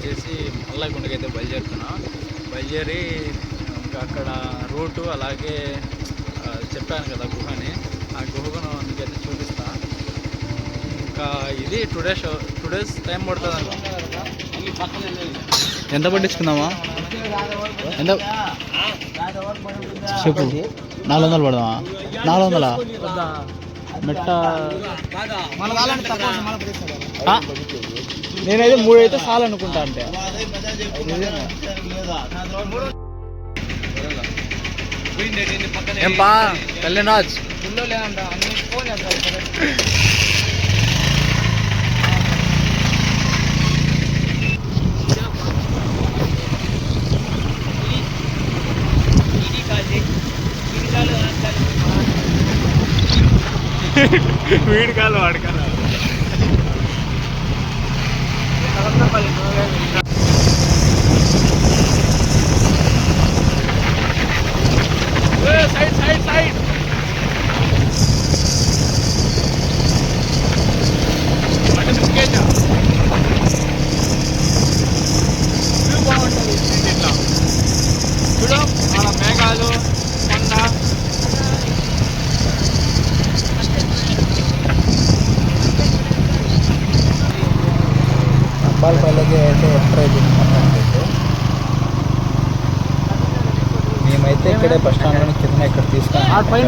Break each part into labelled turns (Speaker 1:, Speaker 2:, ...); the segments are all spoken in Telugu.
Speaker 1: వచ్చేసి మల్లగుండకి అయితే బయలుదేరి ఇంకా అక్కడ రూటు అలాగే చెప్పాను కదా గుహని, ఆ గుహను మీకైతే చూపిస్తా. ఇంకా ఇది టుడేస్ టైం పడుతుంది అనుకో. ఎంత పట్టించుకుందామా? ఎంత చెప్పు. 400 పడదామా? 400 మెట్ట నేనైతే 3 అయితే చాలు అనుకుంటా. అంటే ఏంపా కళ్యాణ్ వీడి కాలు వాడకాల సైడ్ బాగుంటుంది. ఇట్లా చూడు మన మేఘాలు కొండ అబ్బాయిలకి అయితే ఎంటర్ అయిపోయింది. మేమైతే ఇక్కడే బస్ స్టాండ్లో కింద ఇక్కడ తీసుకుని పైన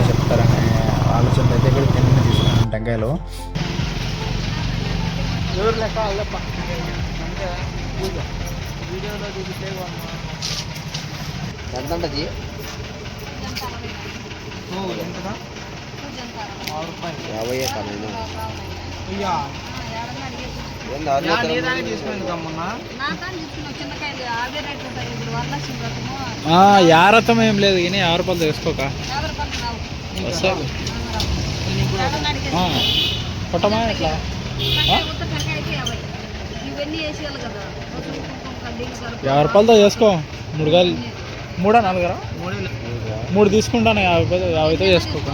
Speaker 1: చెప్తారనే ఆలోచనలో అయితే ఇక్కడ కింద తీసుకున్నాను టెంకాయలు. ఎవరు లెక్క వాళ్ళప్ప అంటే వీడియోలో చూపిస్తే ఎంత ఉంటుంది? 50 యారతం ఏం లేదు కానీ 50 రూపాయలు తీసుకోక వస్తుంది. కొట్టమా ఇట్లా 50 రూపాయలతో చేసుకో. 3 కాయలు 3 4 3 తీసుకుంటాను. 50తో చేసుకోక.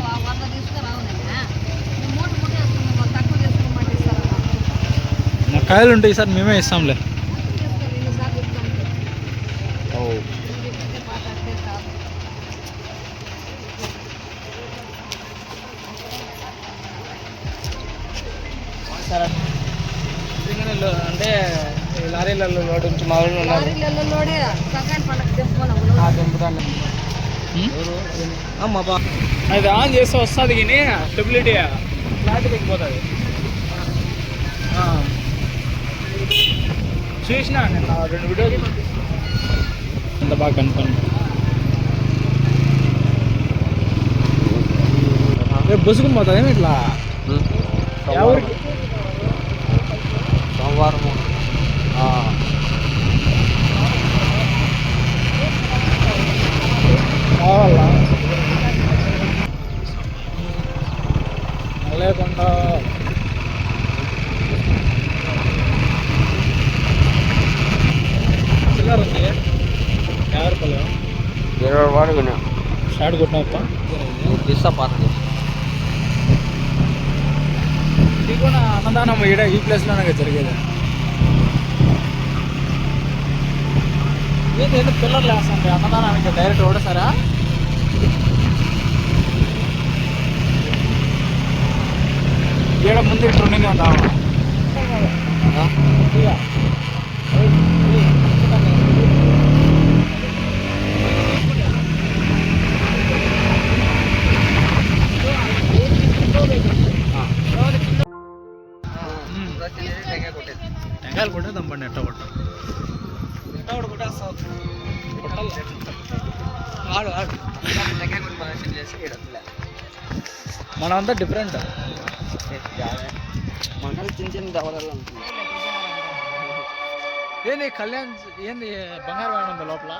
Speaker 1: కాయలు ఉంటాయి సార్, మేమే ఇస్తాంలే. అంటే లారీలలో లోడ్ నుంచి మా అది ఆన్ చేస్తే వస్తుంది కానీ స్టెబిలిటీ ఫ్లాట్ ఎక్కిపోతుంది. చూసినా నేను 2 వీడియోలు అంత బాగా కనుక్కోండి. రేపు బస్సుకుని పోతుంది ఇట్లా ఎవరికి సోమవారం కావాలా లేకుండా చిల్లర ఉంది 50 రూపాయలు 20 వాడుకున్నా షార్ట్ కొట్టినప్ప తీస్తా పాత్ర. ఇది కూడా అన్నదానం ఈడ ఈ ప్లేస్లోనే జరిగేది. ఏంటి పిల్లర్లు వేస్తాండి అన్నదానానికి డైరెక్ట్ ఓడసారా? ఈడ ముందు ఇట్లా ఉండింది ఉంటాము. టెంకాయలు కొట్టేద్దాం పండి. ఎట్ట కొట్టాలి మనం అంతా డిఫరెంట్. మన చిన్న చిన్న దవడలు ఉంటుంది. ఏంది కళ్యాణ్ ఏంది బంగారు వాడి ఉంది లోపల?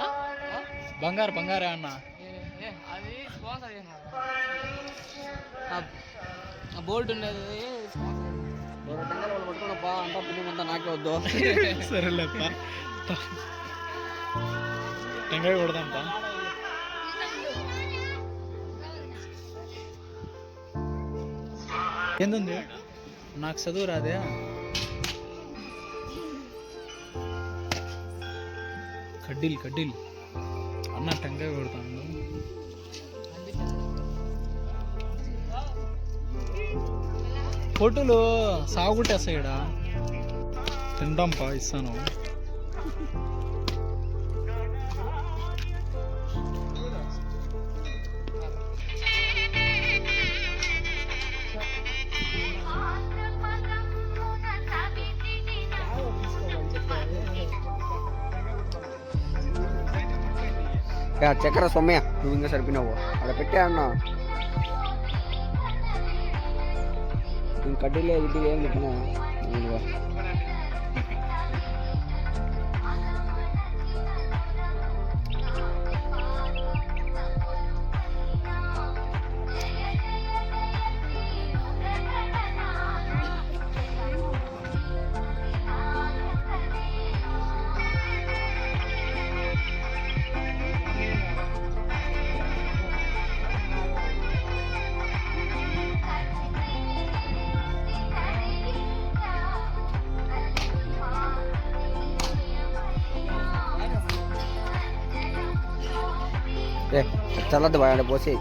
Speaker 1: బంగారే అన్న బోల్ట్ ఉండేది. పట్టుకున్నప్పా అంతా పుణ్యమంతా నాకే వద్దు. సరేలేప్ప టెంకాయ కొడదాంపా. ఏంది నాకు చదువు రాదే? కడ్డీలు అన్న టెంకాయ కొడతాను. ఫోటోలు సాగుట్టేస్తాయి ఇక్కడ. తింటాంపా, ఇస్తాను.
Speaker 2: చక్కెర సొమ్మయ్య, నువ్వు ఇంకా సరిపోయినావు అక్కడ పెట్టే అన్నా. కడ్డీలే గిడ్డీలు ఏం చెప్పినా చల్లద్దు బాగా పోసి.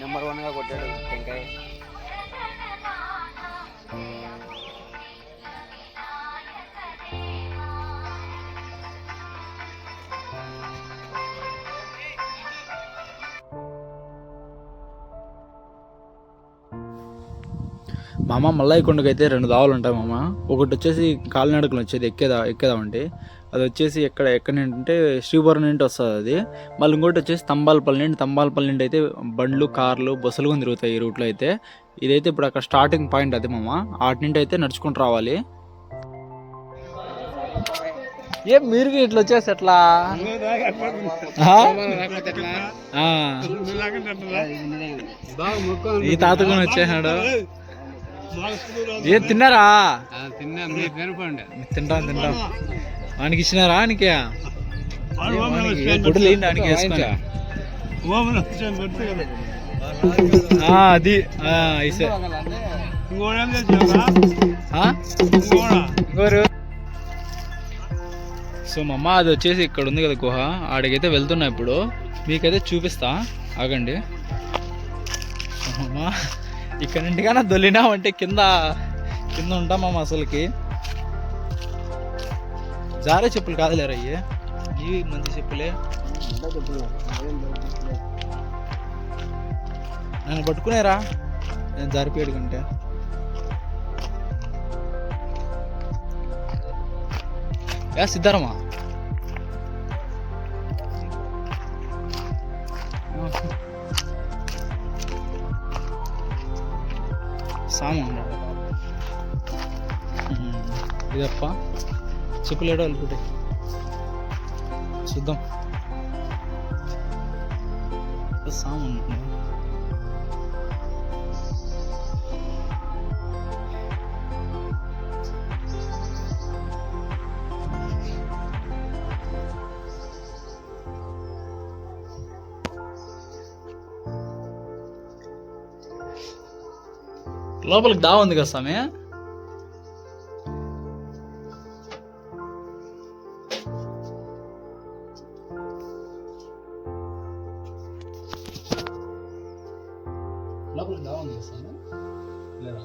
Speaker 2: నెంబర్ 1గా కొట్టాడు టెంకాయ.
Speaker 1: మామ మల్లయ్య కొండకి అయితే 2 దావులు ఉంటాయి మామ. ఒకటి వచ్చేసి కాలినడకలు వచ్చేది ఎక్కేదామంటే అది వచ్చేసి ఎక్కడ అంటే శ్రీపురం నుండి వస్తుంది అది. మళ్ళీ ఇంకోటి వచ్చేసి తంబాలపల్లి నుండి అయితే బండ్లు, కార్లు, బస్సులు కూడా తిరుగుతాయి ఈ రూట్లో అయితే. ఇదైతే ఇప్పుడు అక్కడ స్టార్టింగ్ పాయింట్ అది మామ. ఆటి నుండి అయితే నడుచుకుంటూ రావాలి. ఏ మీరు ఇట్లా వచ్చేసి ఎట్లా ఈ తాతకొని వచ్చేసాడు. ఏం తిన్నారా? తింటాం. వానికి ఇచ్చినారా? ఆనికి గుడ్లు ఏంటి ఆనికి వేసుకొని అది ఇంకోరు. సో మా అమ్మ అది వచ్చేసి ఇక్కడ ఉంది కదా గుహ, ఆడికైతే వెళ్తున్నా ఇప్పుడు. మీకైతే చూపిస్తా, ఆగండి. అమ్మా ఇక్కడ నుండిగానే దొల్లినామంటే కింద ఉంటామమ్మ. అసలుకి జారే చెప్పులు కాదులేరా అయ్యి, ఇవి మంచి చెప్పులే. నన్ను పట్టుకునేరా, నేను జారిపోయాడు కంటే. సిద్ధారమ్మా సామాన్ ఇదప్ప చెప్పులేడో వెళ్ళిపోతాయి. చూద్దాం సామాన్. లోపలికి దా ఉంది కదా స్వామి. లోపలికి దా ఉంది కదా స్వామి. లేదా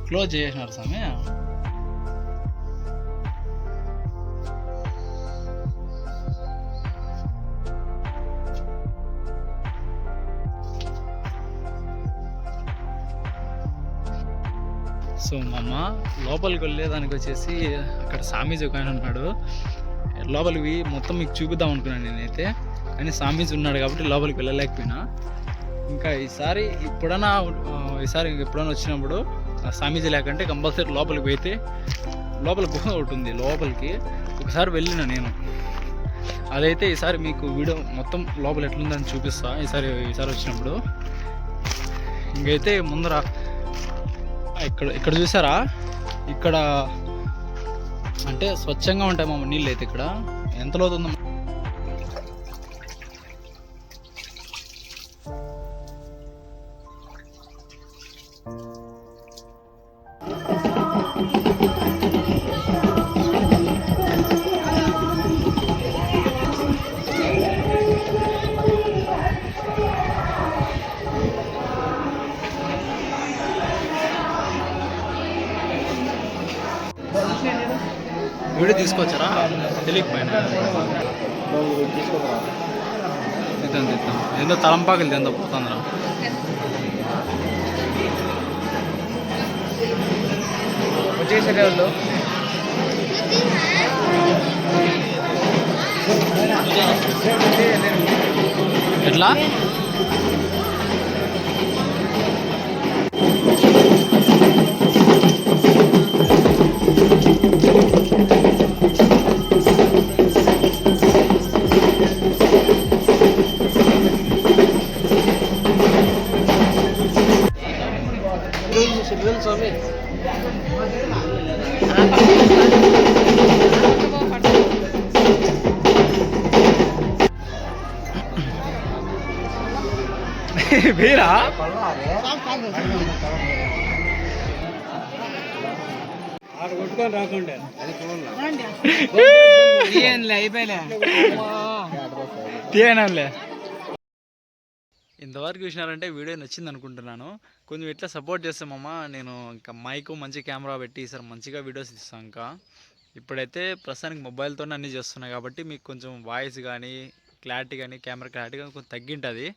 Speaker 1: క్లోజ్ చేసినారు స్వామి. సో మా అమ్మ లోపలికి వెళ్ళేదానికి వచ్చేసి అక్కడ సామీజీ ఒక ఆయన ఉన్నాడు. లోపలికి మొత్తం మీకు చూపిద్దాం అనుకున్నాను నేనైతే, కానీ సామీజీ ఉన్నాడు కాబట్టి లోపలికి వెళ్ళలేకపోయినా. ఇంకా ఈసారి ఎప్పుడైనా వచ్చినప్పుడు సామీజీ లేకంటే కంపల్సరీ లోపలికి పోయితే, లోపల గుహ ఒకటి ఉంది లోపలికి. ఒకసారి వెళ్ళిన నేను, అదైతే ఈసారి మీకు వీడియో మొత్తం లోపల ఎట్లుందని చూపిస్తా ఈసారి వచ్చినప్పుడు. ఇంకైతే ముందర ఇక్కడ చూసారా, ఇక్కడ అంటే స్వచ్ఛంగా ఉంటాయి మా నీళ్ళు అయితే. ఇక్కడ ఎంత లోతుందో వీడియో తీసుకొచ్చారా తెలియకపోయినా. తిద్దాం ఏందో తలంపాకులు తిందా పోతుందిరా.
Speaker 2: వచ్చేసరే వాళ్ళు
Speaker 1: ఎట్లా
Speaker 2: స్వామి
Speaker 1: వీరా
Speaker 2: కొట్టుకొని రాకుండా
Speaker 1: తీయనంలే. ఇంతవరకు చూసినారంటే వీడియో నచ్చింది అనుకుంటున్నాను. కొంచెం ఇట్లా సపోర్ట్ చేస్తామమ్మ. నేను ఇంకా మైక్ మంచి కెమెరా పెట్టి ఈసారి మంచిగా వీడియోస్ ఇస్తాను. ఇంకా ఇప్పుడైతే ప్రస్తుతానికి మొబైల్తోనే అన్నీ చేస్తున్నాయి కాబట్టి మీకు కొంచెం వాయిస్ కానీ క్లారిటీ కానీ కెమెరా క్లారిటీ కానీ కొంచెం తగ్గింటుంది.